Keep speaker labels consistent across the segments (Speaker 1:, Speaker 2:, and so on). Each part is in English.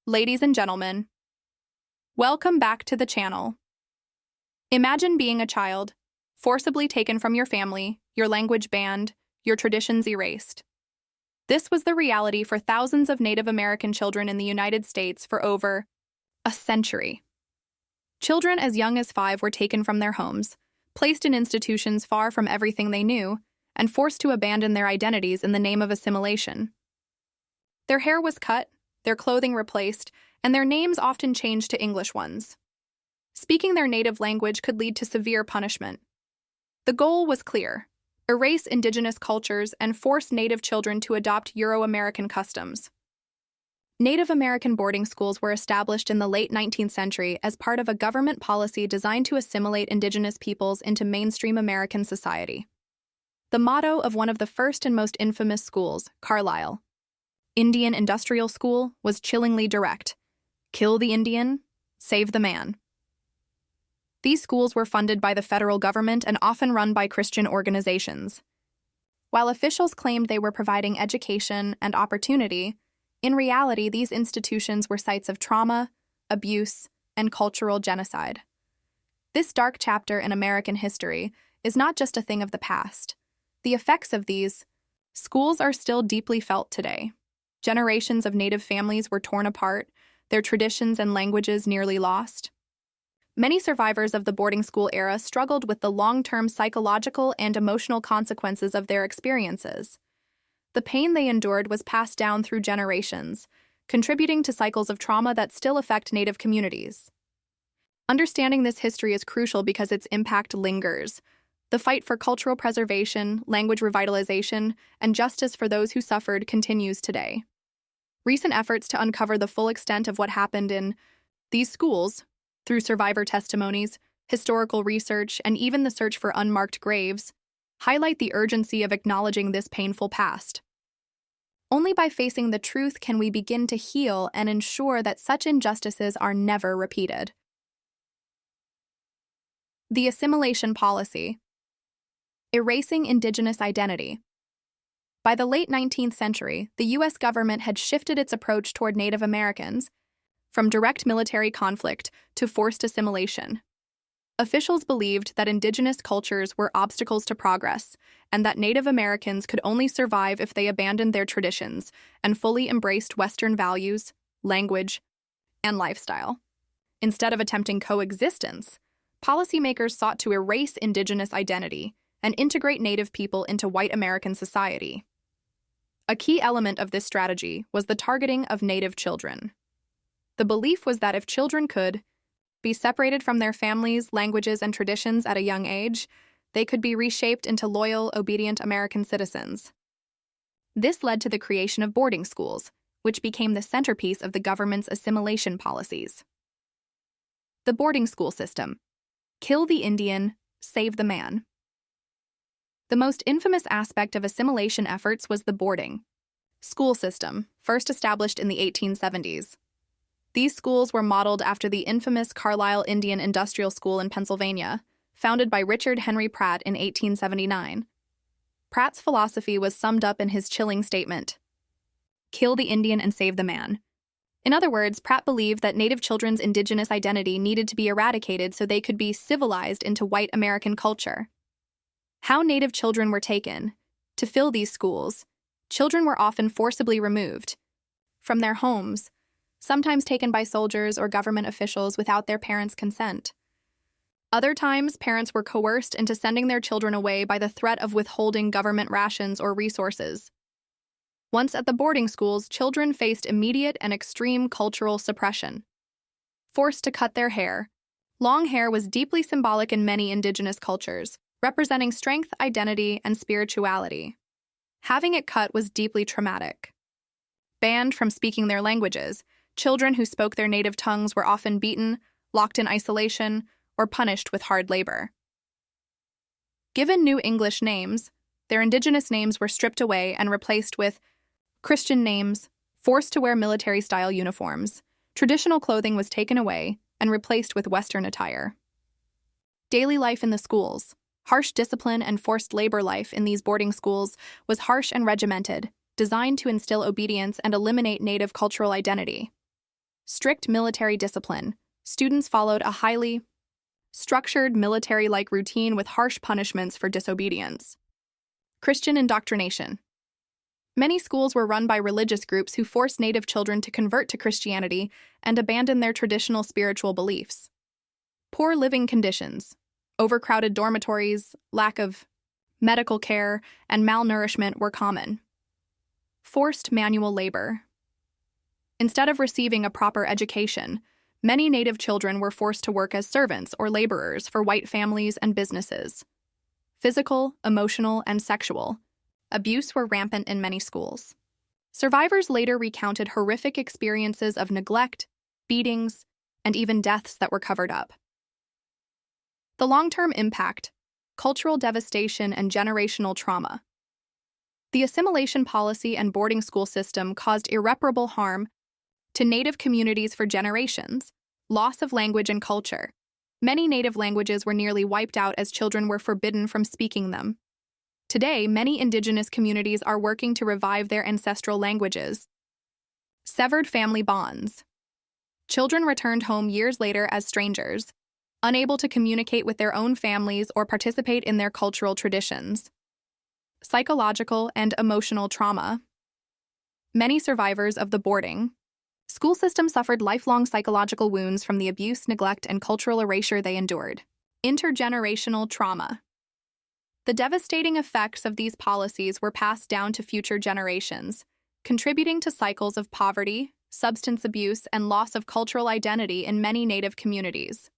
Speaker 1: Ladies and gentlemen, welcome back to the channel. Imagine being a child, forcibly taken from your family, your language banned, your traditions erased. This was the reality for thousands of Native American children in the United States for over a century. Children as young as 5 were taken from their homes, placed in institutions far from everything they knew, and forced to abandon their identities in the name of assimilation. Their hair was cut, their clothing replaced, and their names often changed to English ones. Speaking their native language could lead to severe punishment. The goal was clear: erase indigenous cultures and force Native children to adopt Euro-American customs. Native American boarding schools were established in the late 19th century as part of a government policy designed to assimilate indigenous peoples into mainstream American society. The motto of one of the first and most infamous schools, Carlisle Indian Industrial School, was chillingly direct: kill the Indian, save the man. These schools were funded by the federal government and often run by Christian organizations. While officials claimed they were providing education and opportunity, in reality, these institutions were sites of trauma, abuse, and cultural genocide. This dark chapter in American history is not just a thing of the past. The effects of these schools are still deeply felt today. Generations of Native families were torn apart, their traditions and languages nearly lost. Many survivors of the boarding school era struggled with the long-term psychological and emotional consequences of their experiences. The pain they endured was passed down through generations, contributing to cycles of trauma that still affect Native communities. Understanding this history is crucial because its impact lingers. The fight for cultural preservation, language revitalization, and justice for those who suffered continues today. Recent efforts to uncover the full extent of what happened in these schools, through survivor testimonies, historical research, and even the search for unmarked graves, highlight the urgency of acknowledging this painful past. Only by facing the truth can we begin to heal and ensure that such injustices are never repeated. The assimilation policy. Erasing indigenous identity. By the late 19th century, the U.S. government had shifted its approach toward Native Americans from direct military conflict to forced assimilation. Officials believed that indigenous cultures were obstacles to progress, and that Native Americans could only survive if they abandoned their traditions and fully embraced Western values, language, and lifestyle. Instead of attempting coexistence, policymakers sought to erase indigenous identity and integrate Native people into white American society. A key element of this strategy was the targeting of Native children. The belief was that if children could be separated from their families, languages, and traditions at a young age, they could be reshaped into loyal, obedient American citizens. This led to the creation of boarding schools, which became the centerpiece of the government's assimilation policies. The boarding school system. Kill the Indian, save the man. The most infamous aspect of assimilation efforts was the boarding school system, first established in the 1870s. These schools were modeled after the infamous Carlisle Indian Industrial School in Pennsylvania, founded by Richard Henry Pratt in 1879. Pratt's philosophy was summed up in his chilling statement: kill the Indian and save the man. In other words, Pratt believed that Native children's indigenous identity needed to be eradicated so they could be civilized into white American culture. How Native children were taken. To fill these schools, children were often forcibly removed from their homes, sometimes taken by soldiers or government officials without their parents' consent. Other times, parents were coerced into sending their children away by the threat of withholding government rations or resources. Once at the boarding schools, children faced immediate and extreme cultural suppression. Forced to cut their hair. Long hair was deeply symbolic in many indigenous cultures, representing strength, identity, and spirituality. Having it cut was deeply traumatic. Banned from speaking their languages, children who spoke their native tongues were often beaten, locked in isolation, or punished with hard labor. Given new English names, their indigenous names were stripped away and replaced with Christian names, forced to wear military-style uniforms. Traditional clothing was taken away and replaced with Western attire. Daily life in the schools. Harsh discipline and forced labor life in these boarding schools was harsh and regimented, designed to instill obedience and eliminate Native cultural identity. Strict military discipline. Students followed a highly structured military-like routine with harsh punishments for disobedience. Christian indoctrination. Many schools were run by religious groups who forced Native children to convert to Christianity and abandon their traditional spiritual beliefs. Poor living conditions. Overcrowded dormitories, lack of medical care, and malnourishment were common. Forced manual labor. Instead of receiving a proper education, many Native children were forced to work as servants or laborers for white families and businesses. Physical, emotional, and sexual abuse were rampant in many schools. Survivors later recounted horrific experiences of neglect, beatings, and even deaths that were covered up. The long-term impact, cultural devastation, and generational trauma. The assimilation policy and boarding school system caused irreparable harm to Native communities for generations, loss of language and culture. Many Native languages were nearly wiped out as children were forbidden from speaking them. Today, many Indigenous communities are working to revive their ancestral languages. Severed family bonds. Children returned home years later as strangers, unable to communicate with their own families or participate in their cultural traditions. Psychological and emotional trauma. Many survivors of the boarding school system suffered lifelong psychological wounds from the abuse, neglect, and cultural erasure they endured. Intergenerational trauma. The devastating effects of these policies were passed down to future generations, contributing to cycles of poverty, substance abuse, and loss of cultural identity in many Native communities.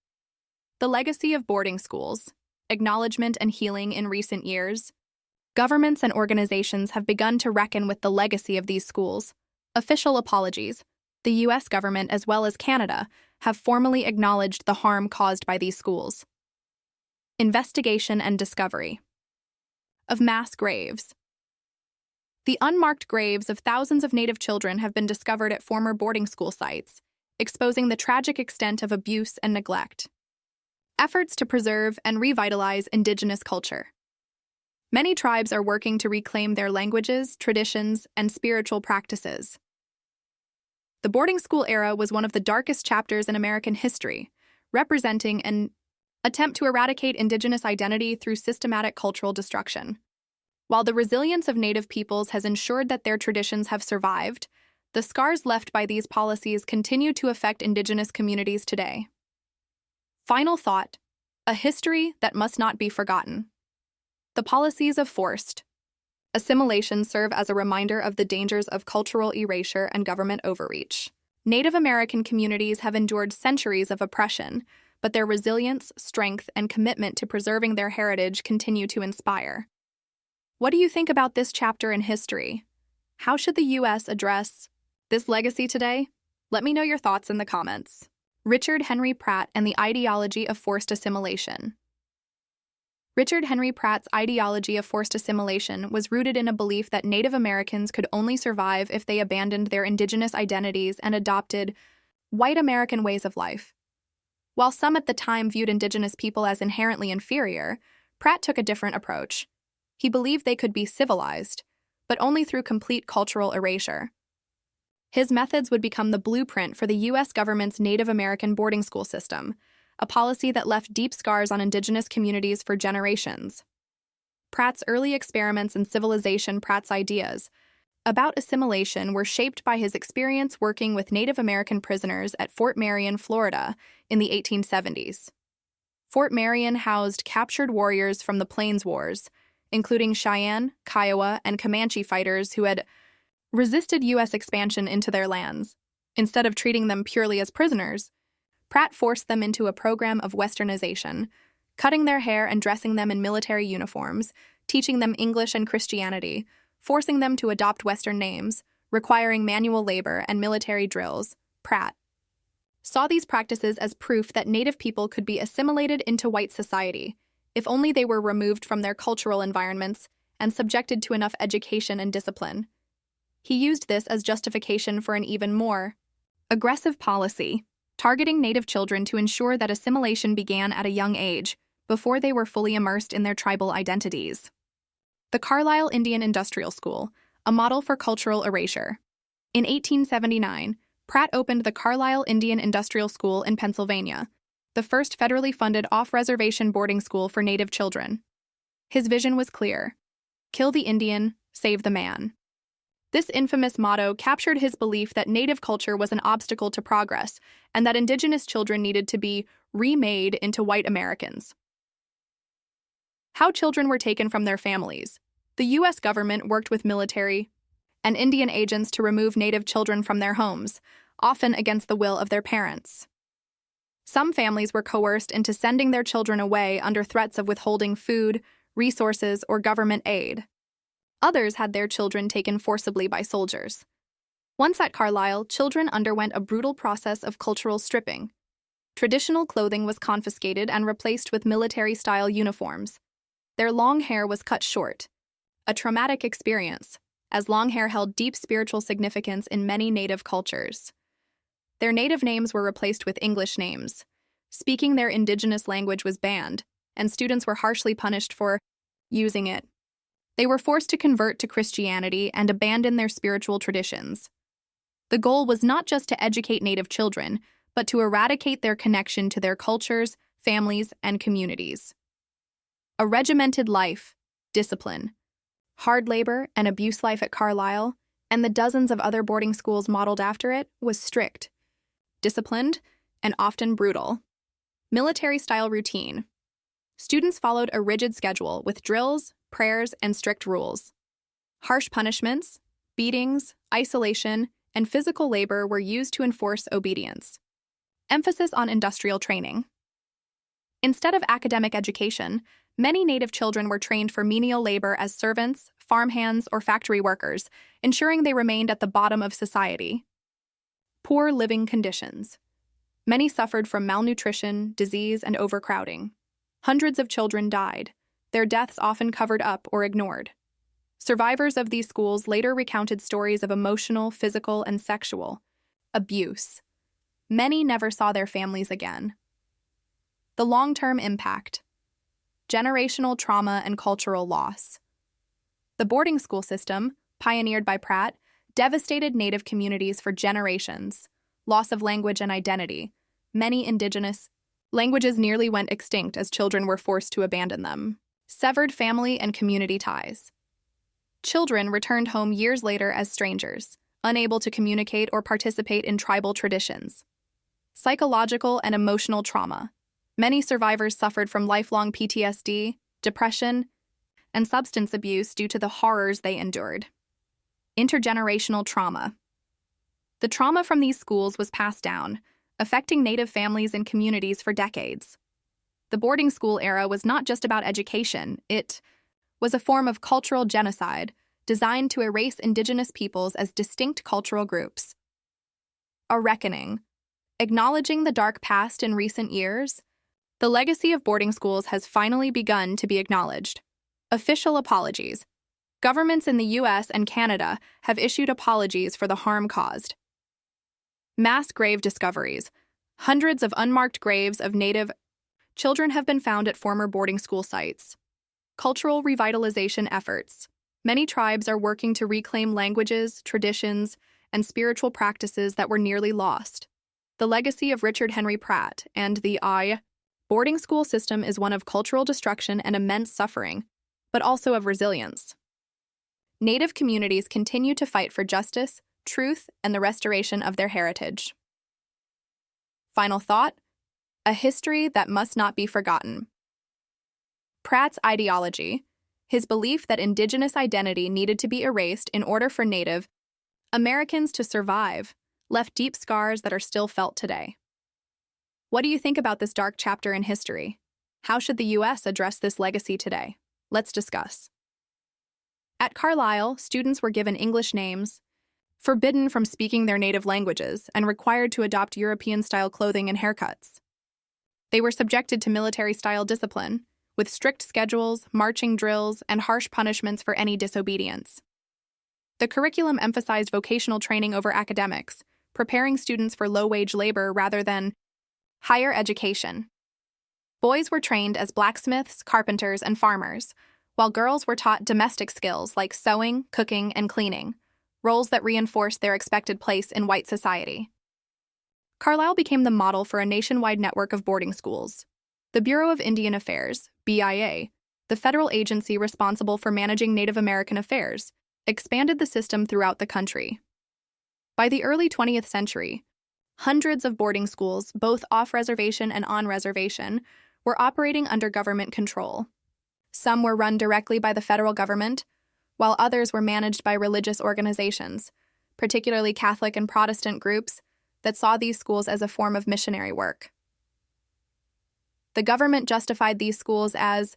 Speaker 1: The legacy of boarding schools, acknowledgement and healing in recent years. Governments and organizations have begun to reckon with the legacy of these schools. Official apologies. The U.S. government, as well as Canada, have formally acknowledged the harm caused by these schools. Investigation and discovery of mass graves. The unmarked graves of thousands of Native children have been discovered at former boarding school sites, exposing the tragic extent of abuse and neglect. Efforts to preserve and revitalize Indigenous culture. Many tribes are working to reclaim their languages, traditions, and spiritual practices. The boarding school era was one of the darkest chapters in American history, representing an attempt to eradicate Indigenous identity through systematic cultural destruction. While the resilience of Native peoples has ensured that their traditions have survived, the scars left by these policies continue to affect Indigenous communities today. Final thought: a history that must not be forgotten. The policies of forced assimilation serve as a reminder of the dangers of cultural erasure and government overreach. Native American communities have endured centuries of oppression, but their resilience, strength, and commitment to preserving their heritage continue to inspire. What do you think about this chapter in history? How should the U.S. address this legacy today? Let me know your thoughts in the comments. Richard Henry Pratt and the ideology of forced assimilation. Richard Henry Pratt's ideology of forced assimilation was rooted in a belief that Native Americans could only survive if they abandoned their Indigenous identities and adopted white American ways of life. While some at the time viewed Indigenous people as inherently inferior, Pratt took a different approach. He believed they could be civilized, but only through complete cultural erasure. His methods would become the blueprint for the U.S. government's Native American boarding school system, a policy that left deep scars on Indigenous communities for generations. Pratt's early experiments in civilization. Pratt's ideas about assimilation were shaped by his experience working with Native American prisoners at Fort Marion, Florida, in the 1870s. Fort Marion housed captured warriors from the Plains Wars, including Cheyenne, Kiowa, and Comanche fighters who had resisted U.S. expansion into their lands. Instead of treating them purely as prisoners, Pratt forced them into a program of westernization, cutting their hair and dressing them in military uniforms, teaching them English and Christianity, forcing them to adopt Western names, requiring manual labor and military drills. Pratt saw these practices as proof that Native people could be assimilated into white society, if only they were removed from their cultural environments and subjected to enough education and discipline. He used this as justification for an even more aggressive policy, targeting Native children to ensure that assimilation began at a young age, before they were fully immersed in their tribal identities. The Carlisle Indian Industrial School, a model for cultural erasure. In 1879, Pratt opened the Carlisle Indian Industrial School in Pennsylvania, the first federally funded off-reservation boarding school for Native children. His vision was clear: kill the Indian, save the man. This infamous motto captured his belief that Native culture was an obstacle to progress and that Indigenous children needed to be remade into white Americans. How children were taken from their families. The U.S. government worked with military and Indian agents to remove Native children from their homes, often against the will of their parents. Some families were coerced into sending their children away under threats of withholding food, resources, or government aid. Others had their children taken forcibly by soldiers. Once at Carlisle, children underwent a brutal process of cultural stripping. Traditional clothing was confiscated and replaced with military-style uniforms. Their long hair was cut short, a traumatic experience, as long hair held deep spiritual significance in many Native cultures. Their Native names were replaced with English names. Speaking their Indigenous language was banned, and students were harshly punished for using it. They were forced to convert to Christianity and abandon their spiritual traditions. The goal was not just to educate Native children, but to eradicate their connection to their cultures, families, and communities. A regimented life, discipline, hard labor, and abuse life at Carlisle, and the dozens of other boarding schools modeled after it, was strict, disciplined, and often brutal. Military-style routine. Students followed a rigid schedule with drills, prayers, and strict rules. Harsh punishments, beatings, isolation, and physical labor were used to enforce obedience. Emphasis on industrial training. Instead of academic education, many Native children were trained for menial labor as servants, farmhands, or factory workers, ensuring they remained at the bottom of society. Poor living conditions. Many suffered from malnutrition, disease, and overcrowding. Hundreds of children died, their deaths often covered up or ignored. Survivors of these schools later recounted stories of emotional, physical, and sexual abuse. Many never saw their families again. The long-term impact. Generational trauma and cultural loss. The boarding school system, pioneered by Pratt, devastated Native communities for generations. Loss of language and identity. Many Indigenous languages nearly went extinct as children were forced to abandon them. Severed family and community ties. Children returned home years later as strangers, unable to communicate or participate in tribal traditions. Psychological and emotional trauma. Many survivors suffered from lifelong PTSD, depression, and substance abuse due to the horrors they endured. Intergenerational trauma. The trauma from these schools was passed down, affecting Native families and communities for decades. The boarding school era was not just about education, it was a form of cultural genocide designed to erase Indigenous peoples as distinct cultural groups. A reckoning. Acknowledging the dark past in recent years, the legacy of boarding schools has finally begun to be acknowledged. Official apologies. Governments in the U.S. and Canada have issued apologies for the harm caused. Mass grave discoveries. Hundreds of unmarked graves of Native children have been found at former boarding school sites. Cultural revitalization efforts. Many tribes are working to reclaim languages, traditions, and spiritual practices that were nearly lost. The legacy of Richard Henry Pratt and the boarding school system is one of cultural destruction and immense suffering, but also of resilience. Native communities continue to fight for justice, truth, and the restoration of their heritage. Final thought: a history that must not be forgotten. Pratt's ideology, his belief that Indigenous identity needed to be erased in order for Native Americans to survive, left deep scars that are still felt today. What do you think about this dark chapter in history? How should the U.S. address this legacy today? Let's discuss. At Carlisle, students were given English names, forbidden from speaking their native languages, and required to adopt European-style clothing and haircuts. They were subjected to military-style discipline, with strict schedules, marching drills, and harsh punishments for any disobedience. The curriculum emphasized vocational training over academics, preparing students for low-wage labor rather than higher education. Boys were trained as blacksmiths, carpenters, and farmers, while girls were taught domestic skills like sewing, cooking, and cleaning, roles that reinforced their expected place in white society. Carlisle became the model for a nationwide network of boarding schools. The Bureau of Indian Affairs, BIA, the federal agency responsible for managing Native American affairs, expanded the system throughout the country. By the early 20th century, hundreds of boarding schools, both off-reservation and on-reservation, were operating under government control. Some were run directly by the federal government, while others were managed by religious organizations, particularly Catholic and Protestant groups, that saw these schools as a form of missionary work. The government justified these schools as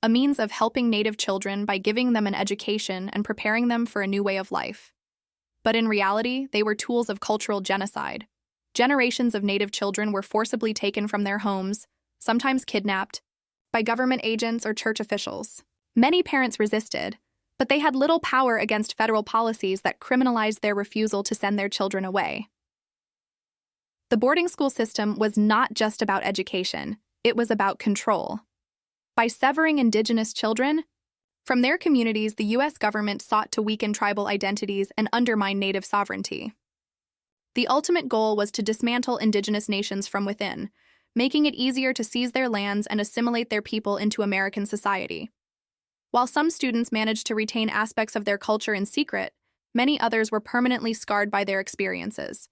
Speaker 1: a means of helping Native children by giving them an education and preparing them for a new way of life. But in reality, they were tools of cultural genocide. Generations of Native children were forcibly taken from their homes, sometimes kidnapped, by government agents or church officials. Many parents resisted, but they had little power against federal policies that criminalized their refusal to send their children away. The boarding school system was not just about education, it was about control. By severing Indigenous children from their communities, the U.S. government sought to weaken tribal identities and undermine Native sovereignty. The ultimate goal was to dismantle Indigenous nations from within, making it easier to seize their lands and assimilate their people into American society. While some students managed to retain aspects of their culture in secret, many others were permanently scarred by their experiences.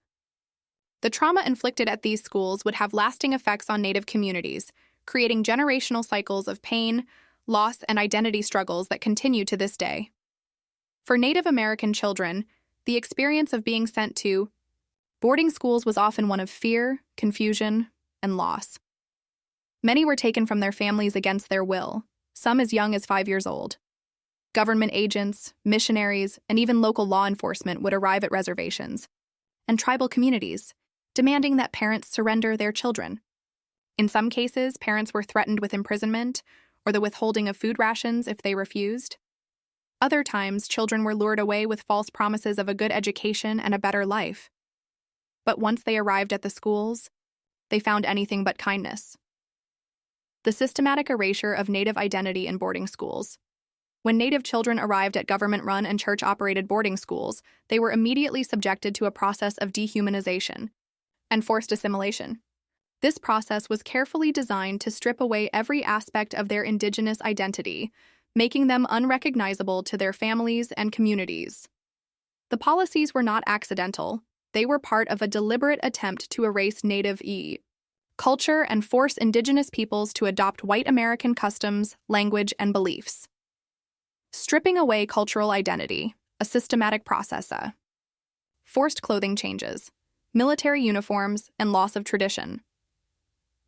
Speaker 1: The trauma inflicted at these schools would have lasting effects on Native communities, creating generational cycles of pain, loss, and identity struggles that continue to this day. For Native American children, the experience of being sent to boarding schools was often one of fear, confusion, and loss. Many were taken from their families against their will, some as young as 5 years old. Government agents, missionaries, and even local law enforcement would arrive at reservations and tribal communities, demanding that parents surrender their children. In some cases, parents were threatened with imprisonment or the withholding of food rations if they refused. Other times, children were lured away with false promises of a good education and a better life. But once they arrived at the schools, they found anything but kindness. The systematic erasure of Native identity in boarding schools. When Native children arrived at government-run and church-operated boarding schools, they were immediately subjected to a process of dehumanization and forced assimilation. This process was carefully designed to strip away every aspect of their Indigenous identity, making them unrecognizable to their families and communities. The policies were not accidental. They were part of a deliberate attempt to erase Native culture and force Indigenous peoples to adopt white American customs, language, and beliefs. Stripping away cultural identity, a systematic process. Forced clothing changes, military uniforms, and loss of tradition.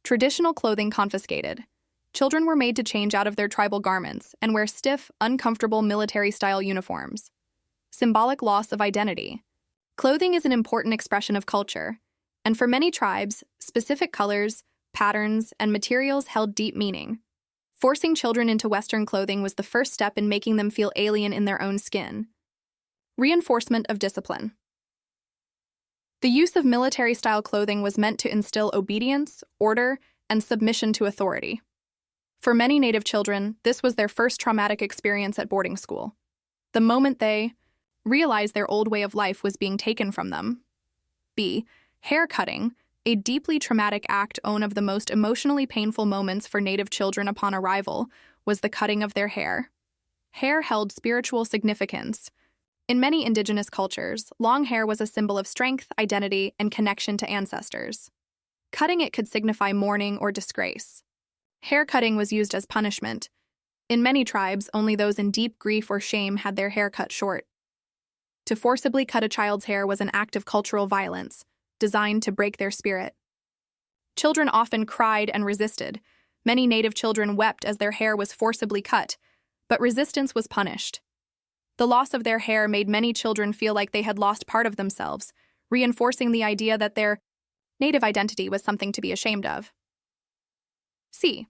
Speaker 1: Traditional clothing confiscated. Children were made to change out of their tribal garments and wear stiff, uncomfortable military-style uniforms. Symbolic loss of identity. Clothing is an important expression of culture, and for many tribes, specific colors, patterns, and materials held deep meaning. Forcing children into Western clothing was the first step in making them feel alien in their own skin. Reinforcement of discipline. The use of military-style clothing was meant to instill obedience, order, and submission to authority. For many Native children, this was their first traumatic experience at boarding school. The moment they realized their old way of life was being taken from them. B. Hair cutting, a deeply traumatic act. One of the most emotionally painful moments for Native children upon arrival was the cutting of their hair. Hair held spiritual significance. In many Indigenous cultures, long hair was a symbol of strength, identity, and connection to ancestors. Cutting it could signify mourning or disgrace. Hair cutting was used as punishment. In many tribes, only those in deep grief or shame had their hair cut short. To forcibly cut a child's hair was an act of cultural violence, designed to break their spirit. Children often cried and resisted. Many Native children wept as their hair was forcibly cut, but resistance was punished. The loss of their hair made many children feel like they had lost part of themselves, reinforcing the idea that their Native identity was something to be ashamed of. C.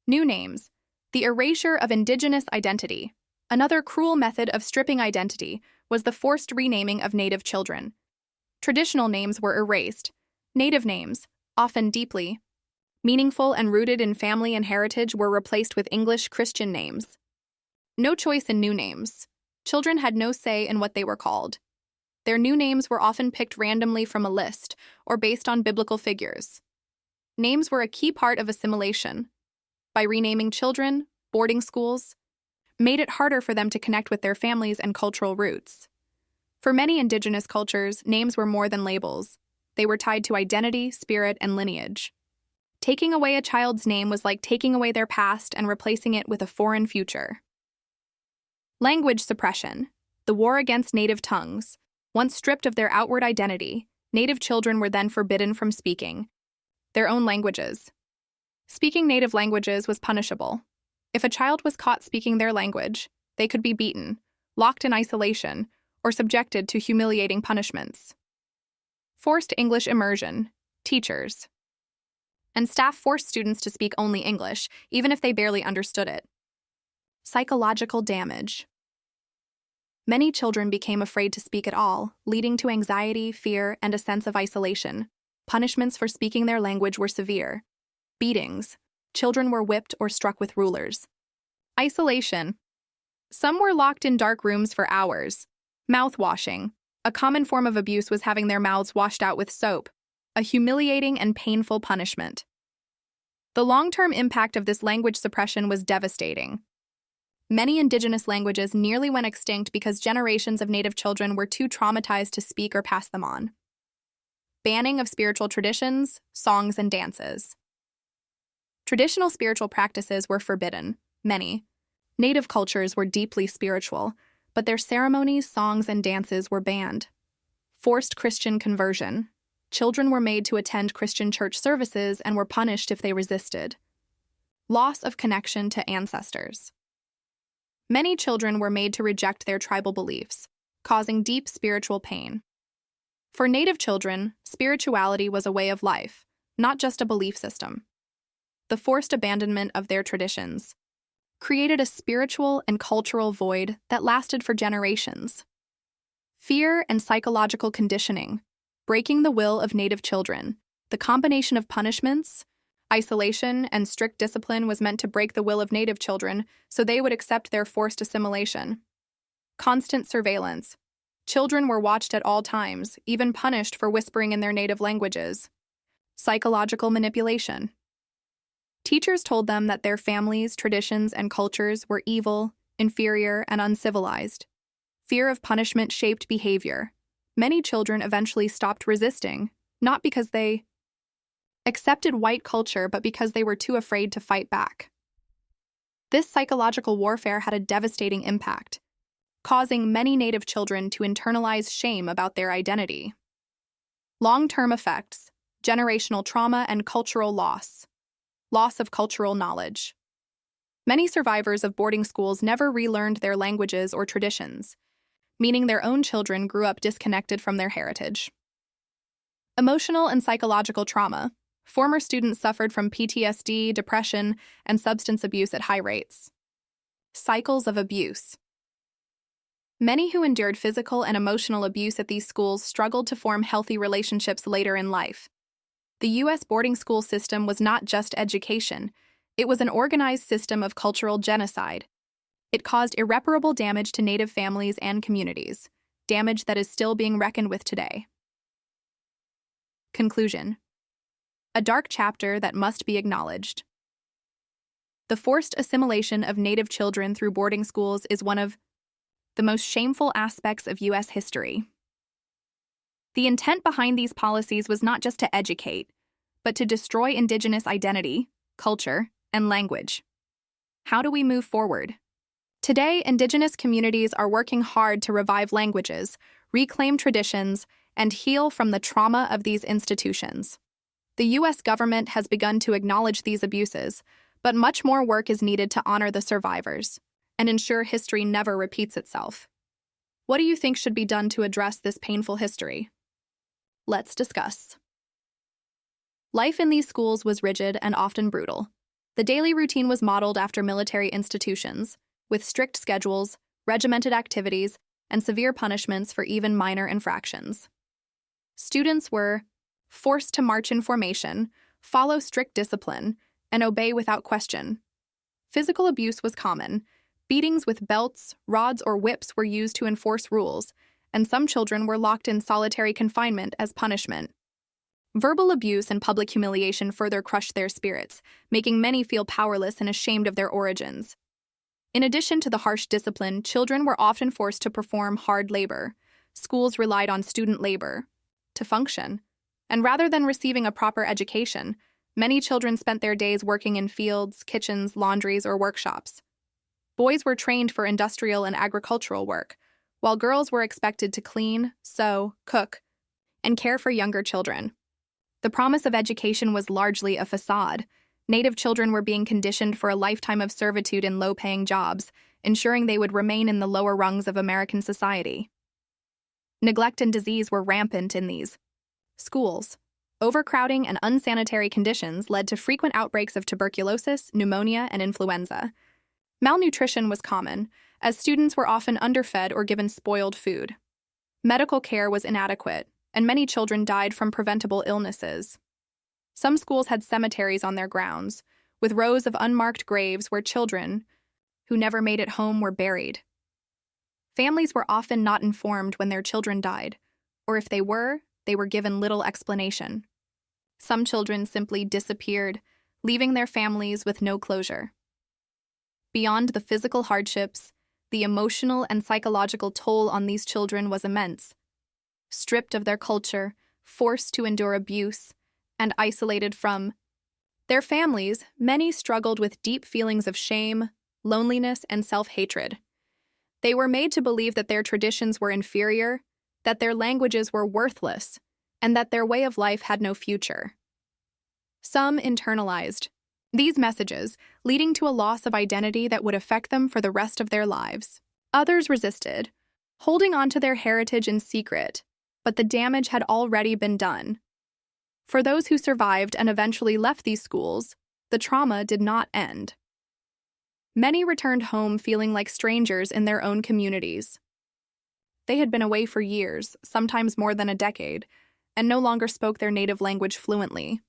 Speaker 1: New names. The erasure of Indigenous identity. Another cruel method of stripping identity was the forced renaming of Native children. Traditional names were erased. Native names, often deeply meaningful and rooted in family and heritage, were replaced with English Christian names. No choice in new names. Children had no say in what they were called. Their new names were often picked randomly from a list or based on biblical figures. Names were a key part of assimilation. By renaming children, boarding schools made it harder for them to connect with their families and cultural roots. For many indigenous cultures, names were more than labels. They were tied to identity, spirit, and lineage. Taking away a child's name was like taking away their past and replacing it with a foreign future. Language suppression, the war against native tongues. Once stripped of their outward identity, native children were then forbidden from speaking their own languages. Speaking native languages was punishable. If a child was caught speaking their language, they could be beaten, locked in isolation, or subjected to humiliating punishments. Forced English immersion. Teachers and staff forced students to speak only English, even if they barely understood it. Psychological damage. Many children became afraid to speak at all, leading to anxiety, fear, and a sense of isolation. Punishments for speaking their language were severe. Beatings. Children were whipped or struck with rulers. Isolation. Some were locked in dark rooms for hours. Mouthwashing. A common form of abuse was having their mouths washed out with soap, a humiliating and painful punishment. The long-term impact of this language suppression was devastating. Many indigenous languages nearly went extinct because generations of native children were too traumatized to speak or pass them on. Banning of spiritual traditions, songs, and dances. Traditional spiritual practices were forbidden. Many native cultures were deeply spiritual, but their ceremonies, songs, and dances were banned. Forced Christian conversion. Children were made to attend Christian church services and were punished if they resisted. Loss of connection to ancestors. Many children were made to reject their tribal beliefs, causing deep spiritual pain. For native children, spirituality was a way of life, not just a belief system. The forced abandonment of their traditions created a spiritual and cultural void that lasted for generations. Fear and psychological conditioning. Breaking the will of native children. The combination of punishments, isolation, and strict discipline was meant to break the will of native children so they would accept their forced assimilation. Constant surveillance. Children were watched at all times, even punished for whispering in their native languages. Psychological manipulation. Teachers told them that their families, traditions, and cultures were evil, inferior, and uncivilized. Fear of punishment shaped behavior. Many children eventually stopped resisting, not because they accepted white culture, but because they were too afraid to fight back. This psychological warfare had a devastating impact, causing many native children to internalize shame about their identity. Long-term effects, generational trauma and cultural loss. Loss of cultural knowledge. Many survivors of boarding schools never relearned their languages or traditions, meaning their own children grew up disconnected from their heritage. Emotional and psychological trauma. Former students suffered from PTSD, depression, and substance abuse at high rates. Cycles of abuse. Many who endured physical and emotional abuse at these schools struggled to form healthy relationships later in life. The U.S. boarding school system was not just education, it was an organized system of cultural genocide. It caused irreparable damage to Native families and communities, damage that is still being reckoned with today. Conclusion. A dark chapter that must be acknowledged. The forced assimilation of Native children through boarding schools is one of the most shameful aspects of U.S. history. The intent behind these policies was not just to educate, but to destroy Indigenous identity, culture, and language. How do we move forward? Today, Indigenous communities are working hard to revive languages, reclaim traditions, and heal from the trauma of these institutions. The U.S. government has begun to acknowledge these abuses, but much more work is needed to honor the survivors and ensure history never repeats itself. What do you think should be done to address this painful history? Let's discuss. Life in these schools was rigid and often brutal. The daily routine was modeled after military institutions, with strict schedules, regimented activities, and severe punishments for even minor infractions. Students were forced to march in formation, follow strict discipline, and obey without question. Physical abuse was common. Beatings with belts, rods, or whips were used to enforce rules, and some children were locked in solitary confinement as punishment. Verbal abuse and public humiliation further crushed their spirits, making many feel powerless and ashamed of their origins. In addition to the harsh discipline, children were often forced to perform hard labor. Schools relied on student labor to function, and rather than receiving a proper education, many children spent their days working in fields, kitchens, laundries, or workshops. Boys were trained for industrial and agricultural work, while girls were expected to clean, sew, cook, and care for younger children. The promise of education was largely a facade. Native children were being conditioned for a lifetime of servitude in low-paying jobs, ensuring they would remain in the lower rungs of American society. Neglect and disease were rampant in these schools. Overcrowding and unsanitary conditions led to frequent outbreaks of tuberculosis, pneumonia, and influenza. Malnutrition was common, as students were often underfed or given spoiled food. Medical care was inadequate, and many children died from preventable illnesses. Some schools had cemeteries on their grounds, with rows of unmarked graves where children who never made it home were buried. Families were often not informed when their children died, or if they were given little explanation. Some children simply disappeared, leaving their families with no closure. Beyond the physical hardships, the emotional and psychological toll on these children was immense. Stripped of their culture, forced to endure abuse, and isolated from their families, many struggled with deep feelings of shame, loneliness, and self-hatred. They were made to believe that their traditions were inferior, that their languages were worthless, and that their way of life had no future. Some internalized these messages, leading to a loss of identity that would affect them for the rest of their lives. Others resisted, holding on to their heritage in secret, but the damage had already been done. For those who survived and eventually left these schools, the trauma did not end. Many returned home feeling like strangers in their own communities. They had been away for years, sometimes more than a decade, and no longer spoke their native language fluently.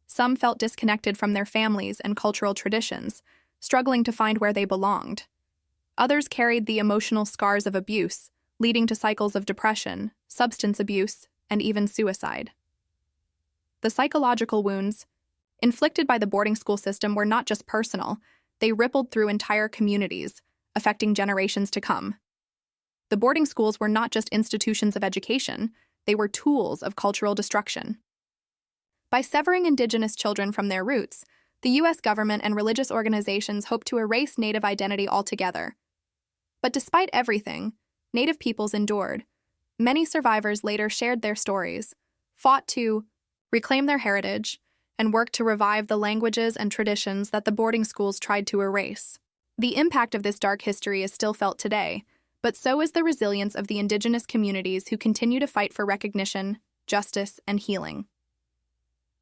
Speaker 1: Some felt disconnected from their families and cultural traditions, struggling to find where they belonged. Others carried the emotional scars of abuse, leading to cycles of depression, substance abuse, and even suicide. The psychological wounds inflicted by the boarding school system were not just personal, they rippled through entire communities, affecting generations to come. The boarding schools were not just institutions of education, they were tools of cultural destruction. By severing Indigenous children from their roots, the U.S. government and religious organizations hoped to erase Native identity altogether. But despite everything, Native peoples endured. Many survivors later shared their stories, fought to reclaim their heritage, and worked to revive the languages and traditions that the boarding schools tried to erase. The impact of this dark history is still felt today, but so is the resilience of the Indigenous communities who continue to fight for recognition, justice, and healing.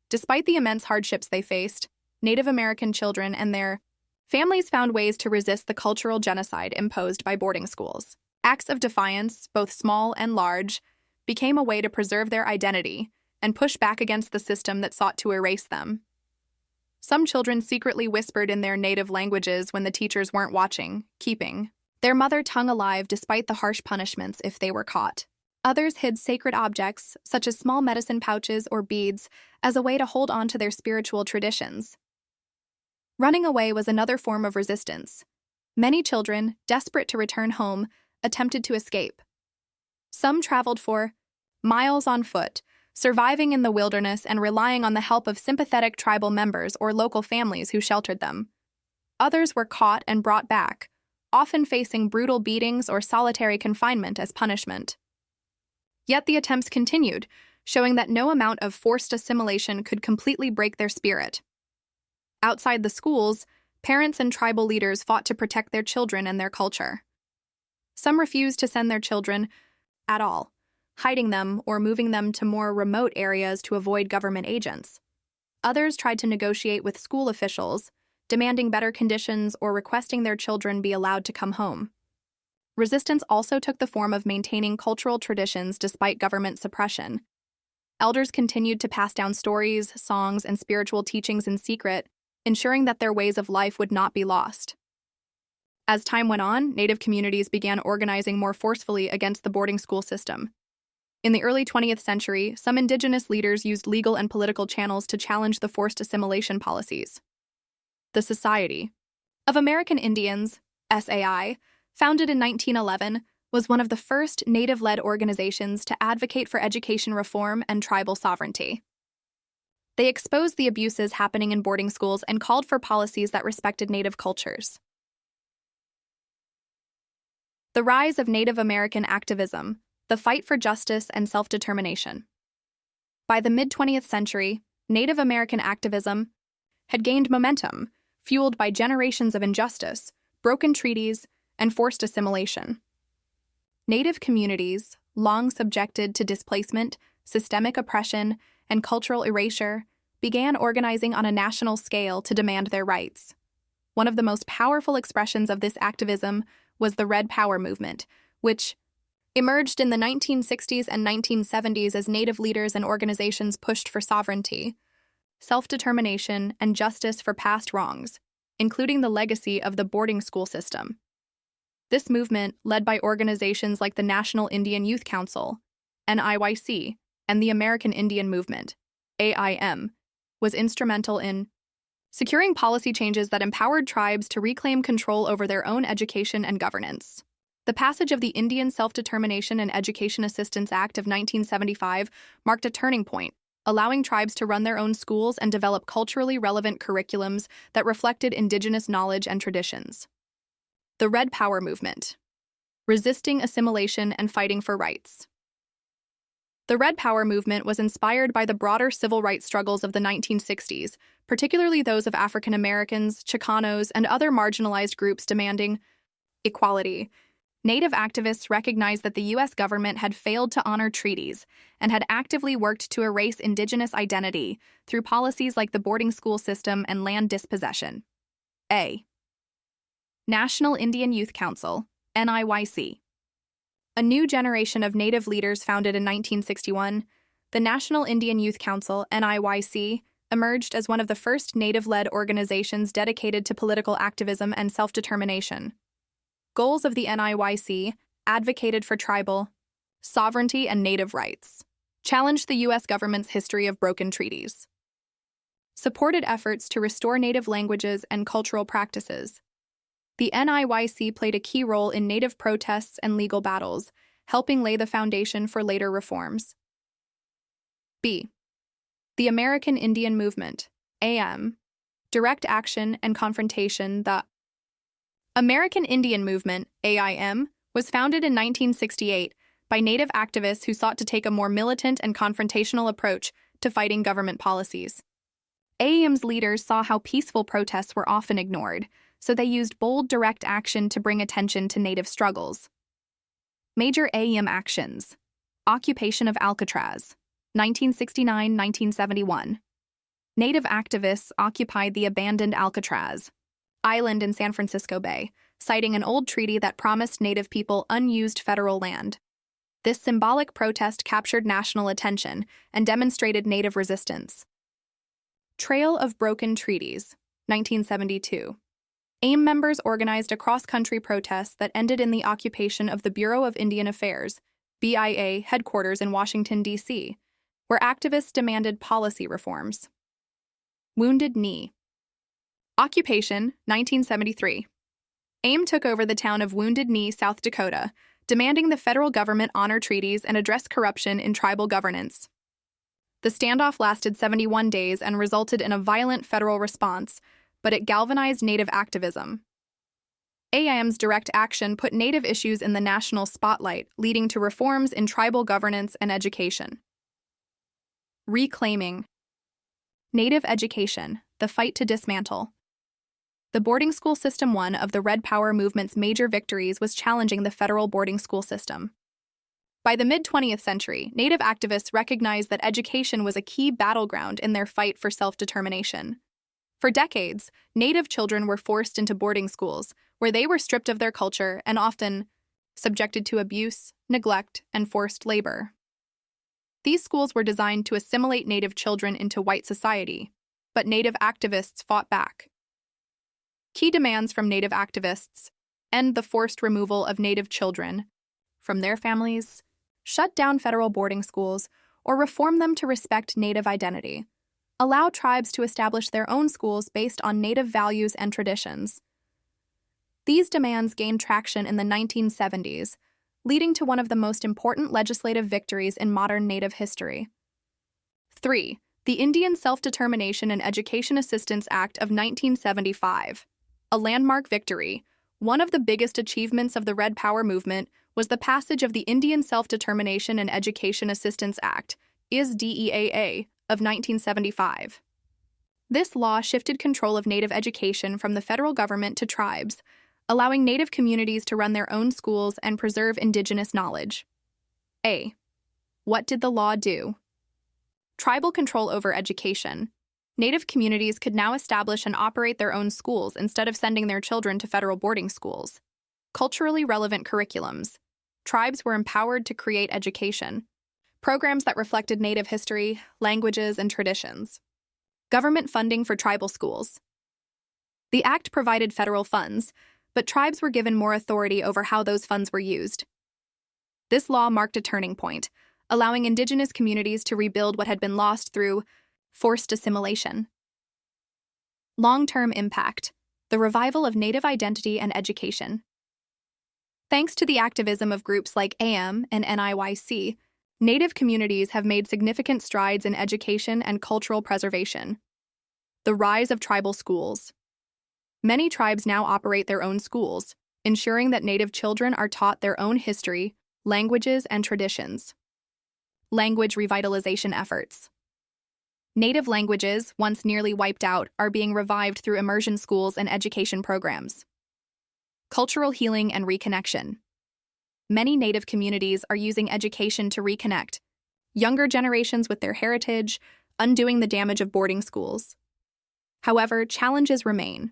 Speaker 1: Despite the immense hardships they faced, Native American children and their families found ways to resist the cultural genocide imposed by boarding schools. Acts of defiance, both small and large, became a way to preserve their identity and push back against the system that sought to erase them. Some children secretly whispered in their native languages when the teachers weren't watching, keeping their mother tongue alive despite the harsh punishments if they were caught. Others hid sacred objects, such as small medicine pouches or beads, as a way to hold on to their spiritual traditions. Running away was another form of resistance. Many children, desperate to return home, attempted to escape. Some traveled for miles on foot, surviving in the wilderness and relying on the help of sympathetic tribal members or local families who sheltered them. Others were caught and brought back, often facing brutal beatings or solitary confinement as punishment. Yet the attempts continued, showing that no amount of forced assimilation could completely break their spirit. Outside the schools, parents and tribal leaders fought to protect their children and their culture. Some refused to send their children at all, hiding them or moving them to more remote areas to avoid government agents. Others tried to negotiate with school officials, demanding better conditions or requesting their children be allowed to come home. Resistance also took the form of maintaining cultural traditions despite government suppression. Elders continued to pass down stories, songs, and spiritual teachings in secret, ensuring that their ways of life would not be lost. As time went on, Native communities began organizing more forcefully against the boarding school system. In the early 20th century, some indigenous leaders used legal and political channels to challenge the forced assimilation policies. The Society of American Indians, SAI, founded in 1911, was one of the first Native-led organizations to advocate for education reform and tribal sovereignty. They exposed the abuses happening in boarding schools and called for policies that respected Native cultures. The rise of Native American activism, the fight for justice and self-determination. By the mid-20th century, Native American activism had gained momentum, fueled by generations of injustice, broken treaties, and forced assimilation. Native communities, long subjected to displacement, systemic oppression, and cultural erasure, began organizing on a national scale to demand their rights. One of the most powerful expressions of this activism was the Red Power movement, which emerged in the 1960s and 1970s as Native leaders and organizations pushed for sovereignty, self-determination, and justice for past wrongs, including the legacy of the boarding school system. This movement, led by organizations like the National Indian Youth Council, NIYC, and the American Indian Movement, AIM, was instrumental in securing policy changes that empowered tribes to reclaim control over their own education and governance. The passage of the Indian Self-Determination and Education Assistance Act of 1975 marked a turning point, allowing tribes to run their own schools and develop culturally relevant curriculums that reflected indigenous knowledge and traditions. The Red Power movement, resisting assimilation and fighting for rights. The Red Power movement was inspired by the broader civil rights struggles of the 1960s, particularly those of African Americans, Chicanos, and other marginalized groups demanding equality. Native activists recognized that the U.S. government had failed to honor treaties and had actively worked to erase indigenous identity through policies like the boarding school system and land dispossession. A. National Indian Youth Council, NIYC. A new generation of Native leaders founded in 1961, the National Indian Youth Council, NIYC, emerged as one of the first Native-led organizations dedicated to political activism and self-determination. Goals of the NIYC advocated for tribal sovereignty and Native rights, challenged the U.S. government's history of broken treaties, supported efforts to restore Native languages and cultural practices. The NIYC played a key role in Native protests and legal battles, helping lay the foundation for later reforms. B. The American Indian Movement, AM. Direct action and confrontation. The American Indian Movement, AIM, was founded in 1968 by Native activists who sought to take a more militant and confrontational approach to fighting government policies. AIM's leaders saw how peaceful protests were often ignored, so they used bold, direct action to bring attention to Native struggles. Major AIM actions: Occupation of Alcatraz, 1969-1971. Native activists occupied the abandoned Alcatraz Island in San Francisco Bay, citing an old treaty that promised Native people unused federal land. This symbolic protest captured national attention and demonstrated Native resistance. Trail of Broken Treaties, 1972. AIM members organized a cross-country protest that ended in the occupation of the Bureau of Indian Affairs, BIA, headquarters in Washington, D.C., where activists demanded policy reforms. Wounded Knee. Occupation, 1973. AIM took over the town of Wounded Knee, South Dakota, demanding the federal government honor treaties and address corruption in tribal governance. The standoff lasted 71 days and resulted in a violent federal response, but it galvanized Native activism. AIM's direct action put Native issues in the national spotlight, leading to reforms in tribal governance and education. Reclaiming. Native education, the fight to dismantle. The boarding school system, one of the Red Power movement's major victories, was challenging the federal boarding school system. By the mid-20th century, Native activists recognized that education was a key battleground in their fight for self-determination. For decades, Native children were forced into boarding schools, where they were stripped of their culture and often subjected to abuse, neglect, and forced labor. These schools were designed to assimilate Native children into white society, but Native activists fought back. Key demands from Native activists: end the forced removal of Native children from their families, shut down federal boarding schools, or reform them to respect Native identity. Allow tribes to establish their own schools based on Native values and traditions. These demands gained traction in the 1970s, leading to one of the most important legislative victories in modern Native history. 3. The Indian Self-Determination and Education Assistance Act of 1975. A landmark victory, one of the biggest achievements of the Red Power movement was the passage of the Indian Self-Determination and Education Assistance Act, ISDEAA, of 1975. This law shifted control of Native education from the federal government to tribes, allowing Native communities to run their own schools and preserve indigenous knowledge. A. What did the law do? Tribal control over education. Native communities could now establish and operate their own schools instead of sending their children to federal boarding schools. Culturally relevant curriculums. Tribes were empowered to create education. Programs that reflected Native history, languages, and traditions. Government funding for tribal schools. The act provided federal funds, but tribes were given more authority over how those funds were used. This law marked a turning point, allowing indigenous communities to rebuild what had been lost through forced assimilation. Long-term impact: the revival of Native identity and education. Thanks to the activism of groups like AM and NIYC, Native communities have made significant strides in education and cultural preservation. The rise of tribal schools. Many tribes now operate their own schools, ensuring that Native children are taught their own history, languages, and traditions. Language revitalization efforts. Native languages, once nearly wiped out, are being revived through immersion schools and education programs. Cultural healing and reconnection. Many Native communities are using education to reconnect younger generations with their heritage, undoing the damage of boarding schools. However, challenges remain.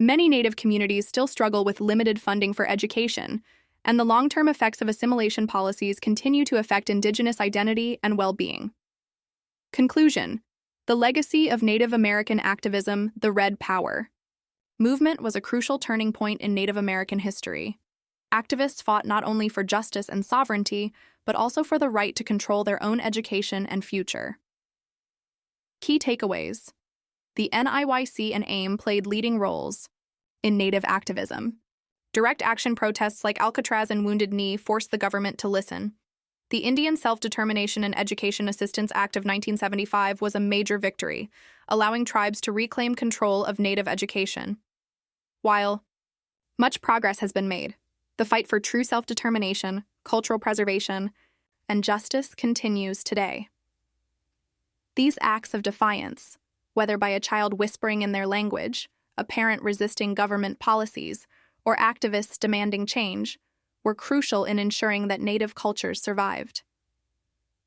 Speaker 1: Many Native communities still struggle with limited funding for education, and the long-term effects of assimilation policies continue to affect indigenous identity and well-being. Conclusion: the legacy of Native American activism, the Red Power movement, was a crucial turning point in Native American history. Activists fought not only for justice and sovereignty, but also for the right to control their own education and future. Key takeaways: the NIYC and AIM played leading roles in Native activism. Direct action protests like Alcatraz and Wounded Knee forced the government to listen. The Indian Self-Determination and Education Assistance Act of 1975 was a major victory, allowing tribes to reclaim control of Native education. While much progress has been made, the fight for true self-determination, cultural preservation, and justice continues today. These acts of defiance, whether by a child whispering in their language, a parent resisting government policies, or activists demanding change, were crucial in ensuring that Native cultures survived.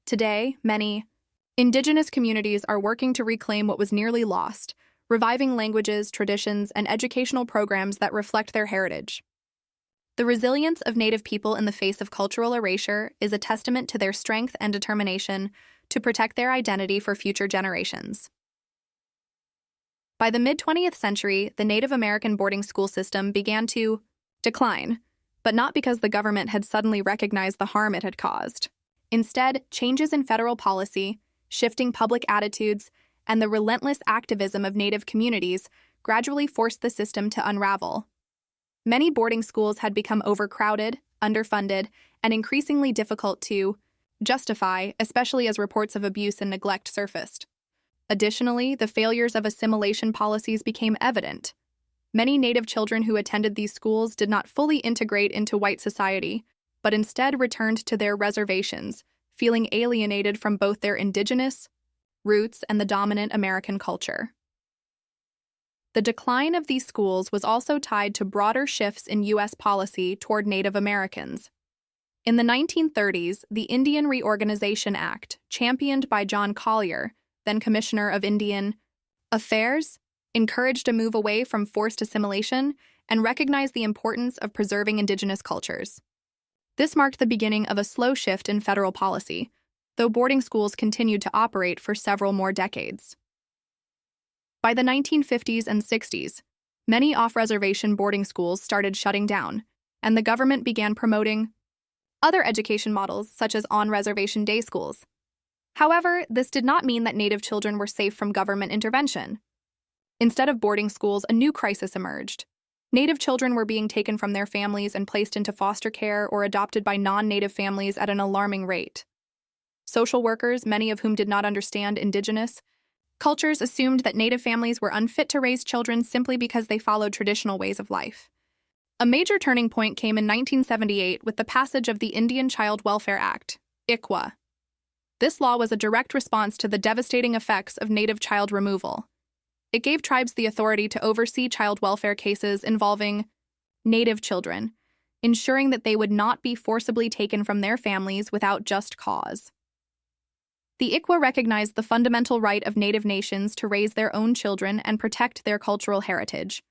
Speaker 1: Today, many indigenous communities are working to reclaim what was nearly lost, reviving languages, traditions, and educational programs that reflect their heritage. The resilience of Native people in the face of cultural erasure is a testament to their strength and determination to protect their identity for future generations. By the mid-20th century, the Native American boarding school system began to decline, but not because the government had suddenly recognized the harm it had caused. Instead, changes in federal policy, shifting public attitudes, and the relentless activism of Native communities gradually forced the system to unravel. Many boarding schools had become overcrowded, underfunded, and increasingly difficult to justify, especially as reports of abuse and neglect surfaced. Additionally, the failures of assimilation policies became evident. Many Native children who attended these schools did not fully integrate into white society, but instead returned to their reservations, feeling alienated from both their indigenous roots and the dominant American culture. The decline of these schools was also tied to broader shifts in U.S. policy toward Native Americans. In the 1930s, the Indian Reorganization Act, championed by John Collier, then Commissioner of Indian Affairs, encouraged a move away from forced assimilation and recognized the importance of preserving indigenous cultures. This marked the beginning of a slow shift in federal policy, though boarding schools continued to operate for several more decades. By the 1950s and 60s, Many off-reservation boarding schools started shutting down, and the government began promoting other education models, such as on-reservation day schools. However, this did not mean that Native children were safe from government intervention. Instead of boarding schools, a new crisis emerged. Native children were being taken from their families and placed into foster care or adopted by non-Native families at an alarming rate. Social workers, many of whom did not understand Indigenous cultures, assumed that Native families were unfit to raise children simply because they followed traditional ways of life. A major turning point came in 1978 with the passage of the Indian Child Welfare Act, ICWA. This law was a direct response to the devastating effects of Native child removal. It gave tribes the authority to oversee child welfare cases involving Native children, ensuring that they would not be forcibly taken from their families without just cause. The ICWA recognized the fundamental right of Native nations to raise their own children and protect their cultural heritage.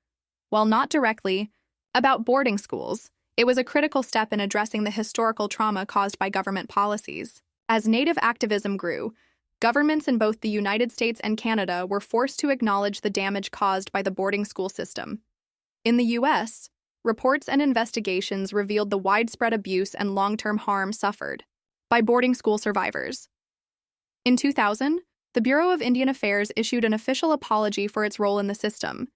Speaker 1: While not directly about boarding schools, it was a critical step in addressing the historical trauma caused by government policies. As Native activism grew, governments in both the United States and Canada were forced to acknowledge the damage caused by the boarding school system. In the U.S., reports and investigations revealed the widespread abuse and long-term harm suffered by boarding school survivors. In 2000, the Bureau of Indian Affairs issued an official apology for its role in the system,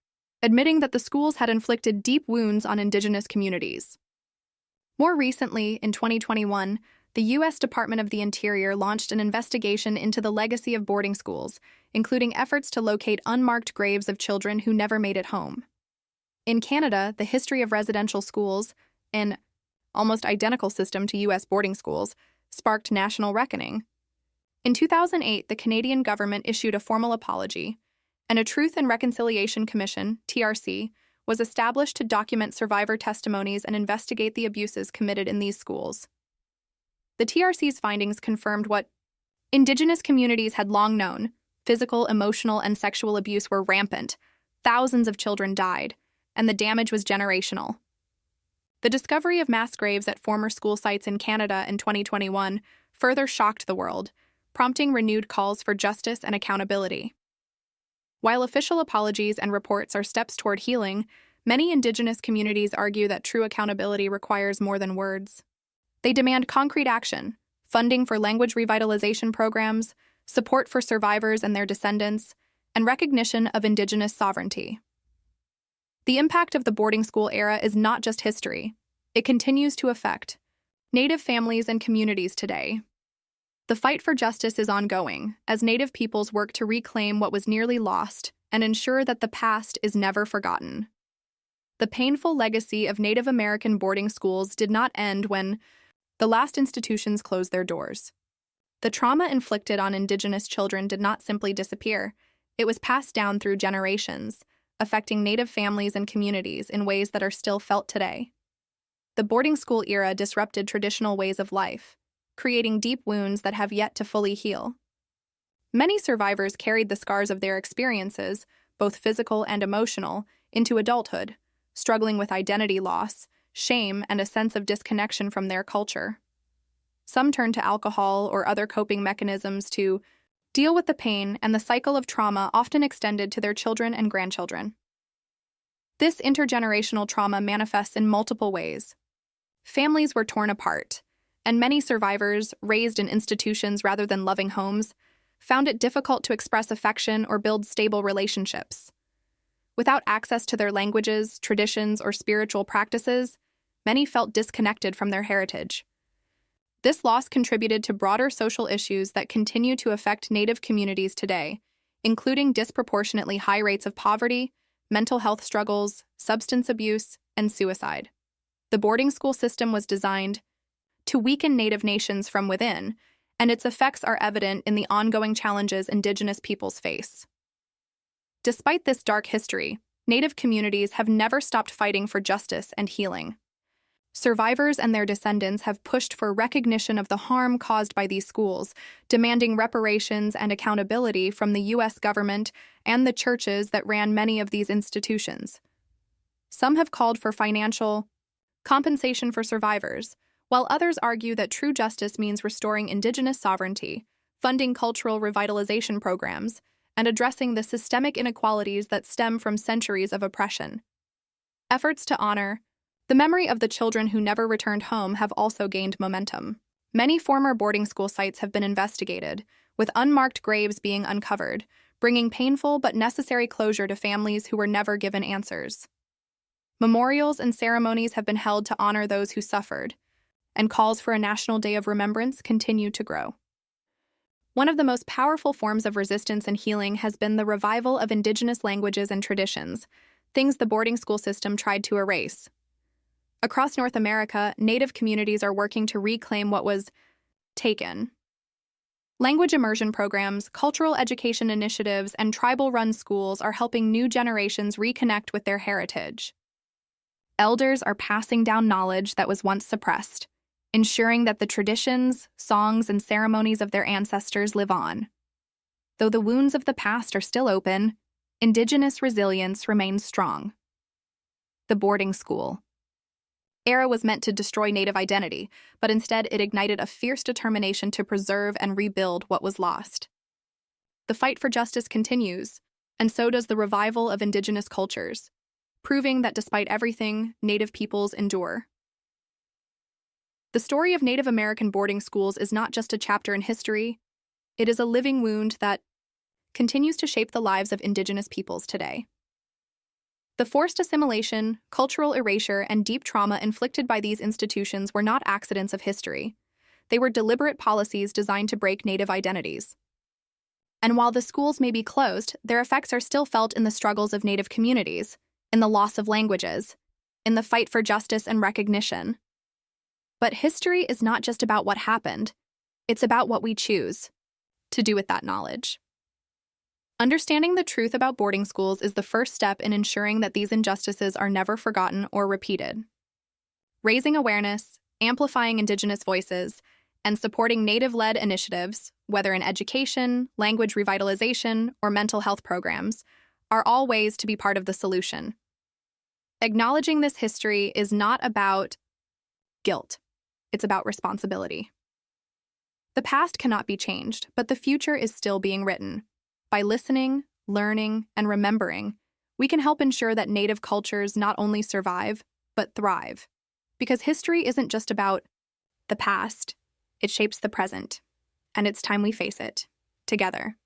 Speaker 1: admitting that the schools had inflicted deep wounds on Indigenous communities. More recently, in 2021, the U.S. Department of the Interior launched an investigation into the legacy of boarding schools, including efforts to locate unmarked graves of children who never made it home. In Canada, the history of residential schools, an almost identical system to U.S. boarding schools, sparked national reckoning. In 2008, the Canadian government issued a formal apology, and a Truth and Reconciliation Commission, TRC, was established to document survivor testimonies and investigate the abuses committed in these schools. The TRC's findings confirmed what Indigenous communities had long known: physical, emotional, and sexual abuse were rampant, thousands of children died, and the damage was generational. The discovery of mass graves at former school sites in Canada in 2021 further shocked the world, prompting renewed calls for justice and accountability. While official apologies and reports are steps toward healing, many Indigenous communities argue that true accountability requires more than words. They demand concrete action, funding for language revitalization programs, support for survivors and their descendants, and recognition of Indigenous sovereignty. The impact of the boarding school era is not just history. It continues to affect Native families and communities today. The fight for justice is ongoing, as Native peoples work to reclaim what was nearly lost and ensure that the past is never forgotten. The painful legacy of Native American boarding schools did not end when the last institutions closed their doors. The trauma inflicted on Indigenous children did not simply disappear. It was passed down through generations, affecting Native families and communities in ways that are still felt today. The boarding school era disrupted traditional ways of life, creating deep wounds that have yet to fully heal. Many survivors carried the scars of their experiences, both physical and emotional, into adulthood, struggling with identity loss, shame, and a sense of disconnection from their culture. Some turned to alcohol or other coping mechanisms to deal with the pain, and the cycle of trauma often extended to their children and grandchildren. This intergenerational trauma manifests in multiple ways. Families were torn apart, and many survivors, raised in institutions rather than loving homes, found it difficult to express affection or build stable relationships. Without access to their languages, traditions, or spiritual practices, many felt disconnected from their heritage. This loss contributed to broader social issues that continue to affect Native communities today, including disproportionately high rates of poverty, mental health struggles, substance abuse, and suicide. The boarding school system was designed to weaken Native nations from within, and its effects are evident in the ongoing challenges Indigenous peoples face. Despite this dark history, Native communities have never stopped fighting for justice and healing. Survivors and their descendants have pushed for recognition of the harm caused by these schools, demanding reparations and accountability from the U.S. government and the churches that ran many of these institutions. Some have called for financial compensation for survivors, while others argue that true justice means restoring Indigenous sovereignty, funding cultural revitalization programs, and addressing the systemic inequalities that stem from centuries of oppression. Efforts to honor the memory of the children who never returned home have also gained momentum. Many former boarding school sites have been investigated, with unmarked graves being uncovered, bringing painful but necessary closure to families who were never given answers. Memorials and ceremonies have been held to honor those who suffered, and calls for a National Day of Remembrance continue to grow. One of the most powerful forms of resistance and healing has been the revival of indigenous languages and traditions, things the boarding school system tried to erase. Across North America, Native communities are working to reclaim what was taken. Language immersion programs, cultural education initiatives, and tribal-run schools are helping new generations reconnect with their heritage. Elders are passing down knowledge that was once suppressed, ensuring that the traditions, songs, and ceremonies of their ancestors live on. Though the wounds of the past are still open, Indigenous resilience remains strong. The boarding school era was meant to destroy Native identity, but instead it ignited a fierce determination to preserve and rebuild what was lost. The fight for justice continues, and so does the revival of Indigenous cultures, proving that despite everything, Native peoples endure. The story of Native American boarding schools is not just a chapter in history, it is a living wound that continues to shape the lives of Indigenous peoples today. The forced assimilation, cultural erasure, and deep trauma inflicted by these institutions were not accidents of history. They were deliberate policies designed to break Native identities. And while the schools may be closed, their effects are still felt in the struggles of Native communities, in the loss of languages, in the fight for justice and recognition. But history is not just about what happened, it's about what we choose to do with that knowledge. Understanding the truth about boarding schools is the first step in ensuring that these injustices are never forgotten or repeated. Raising awareness, amplifying Indigenous voices, and supporting Native-led initiatives, whether in education, language revitalization, or mental health programs, are all ways to be part of the solution. Acknowledging this history is not about guilt, it's about responsibility. The past cannot be changed, but the future is still being written. By listening, learning, and remembering, we can help ensure that Native cultures not only survive, but thrive. Because history isn't just about the past, it shapes the present, and it's time we face it together.